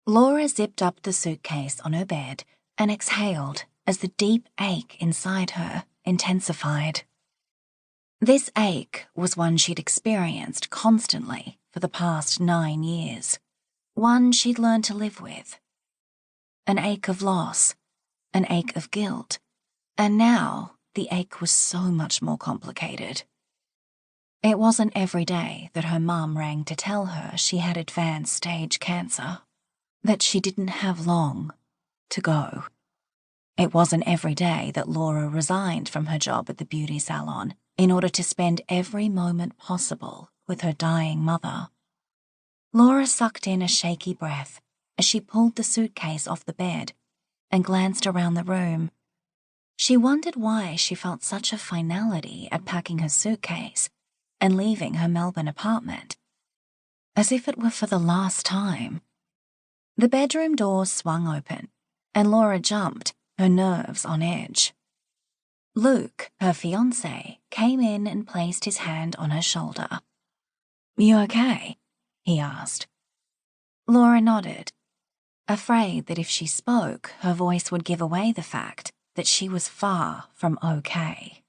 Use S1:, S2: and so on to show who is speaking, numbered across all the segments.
S1: Laura zipped up the suitcase on her bed and exhaled as the deep ache inside her intensified. This ache was one she'd experienced constantly for the past 9 years, one she'd learned to live with. An ache of loss, an ache of guilt, and now the ache was so much more complicated. It wasn't every day that her mum rang to tell her she had advanced stage cancer, that she didn't have long to go. It wasn't every day that Laura resigned from her job at the beauty salon in order to spend every moment possible with her dying mother. Laura sucked in a shaky breath as she pulled the suitcase off the bed and glanced around the room. She wondered why she felt such a finality at packing her suitcase and leaving her Melbourne apartment, as if it were for the last time. The bedroom door swung open, and Laura jumped, her nerves on edge. Luke, her fiancé, came in and placed his hand on her shoulder. "You okay?" he asked. Laura nodded, afraid that if she spoke, her voice would give away the fact that she was far from okay.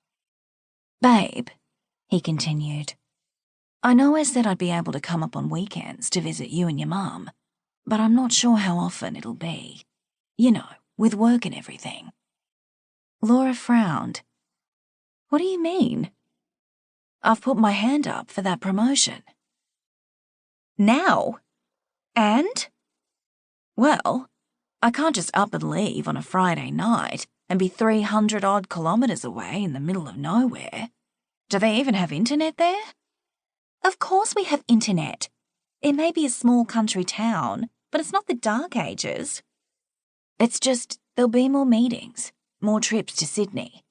S1: "Babe," he continued, "I know I said I'd be able to come up on weekends to visit you and your mum, but I'm not sure how often it'll be. You know, with work and everything." Laura frowned. "What do you mean?" "I've put my hand up for that promotion." "Now? And?" "Well, I can't just up and leave on a Friday night and be 300-odd kilometres away in the middle of nowhere. Do they even have internet there?" "Of course we have internet. It may be a small country town, but it's not the Dark Ages." "It's just there'll be more meetings, more trips to Sydney.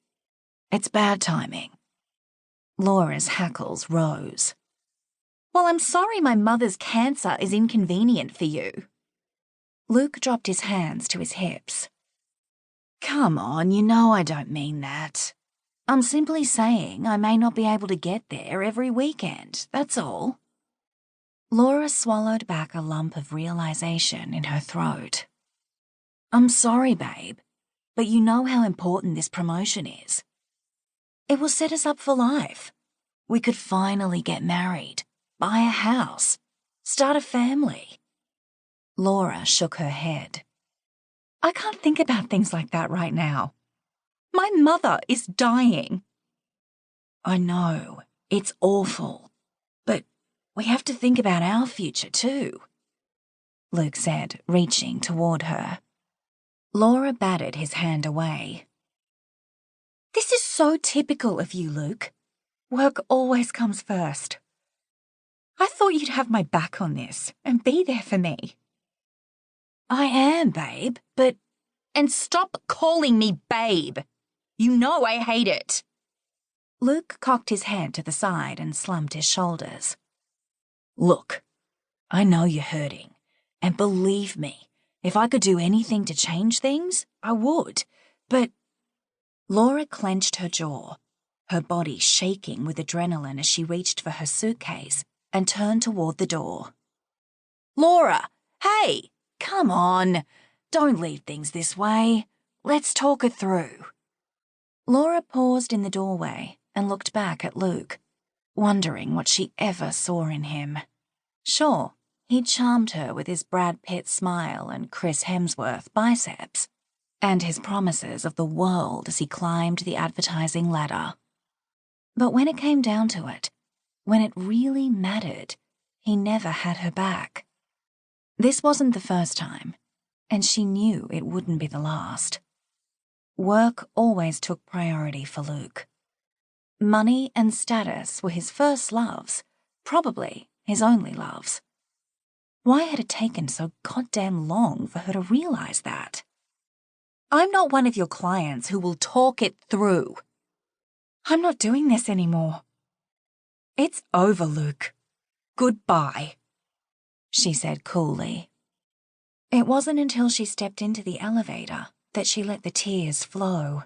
S1: It's bad timing." Laura's hackles rose. "Well, I'm sorry my mother's cancer is inconvenient for you." Luke dropped his hands to his hips. "Come on, you know I don't mean that. I'm simply saying I may not be able to get there every weekend, that's all." Laura swallowed back a lump of realization in her throat. "I'm sorry, babe, but you know how important this promotion is. It will set us up for life. We could finally get married, buy a house, start a family." Laura shook her head. "I can't think about things like that right now. My mother is dying." "I know, it's awful, but we have to think about our future too," Luke said, reaching toward her. Laura batted his hand away. "This is so typical of you, Luke. Work always comes first. I thought you'd have my back on this and be there for me." "I am, babe, but—" "And stop calling me babe. You know I hate it." Luke cocked his head to the side and slumped his shoulders. "Look, I know you're hurting, and believe me, if I could do anything to change things, I would, but—" Laura clenched her jaw, her body shaking with adrenaline as she reached for her suitcase and turned toward the door. "Laura, hey, come on. Don't leave things this way. Let's talk it through." Laura paused in the doorway and looked back at Luke, wondering what she ever saw in him. Sure, he charmed her with his Brad Pitt smile and Chris Hemsworth biceps, and his promises of the world as he climbed the advertising ladder. But when it came down to it, when it really mattered, he never had her back. This wasn't the first time, and she knew it wouldn't be the last. Work always took priority for Luke. Money and status were his first loves, probably his only loves. Why had it taken so goddamn long for her to realize that? "I'm not one of your clients who will talk it through. I'm not doing this anymore. It's over, Luke. Goodbye," she said coolly. It wasn't until she stepped into the elevator that she let the tears flow.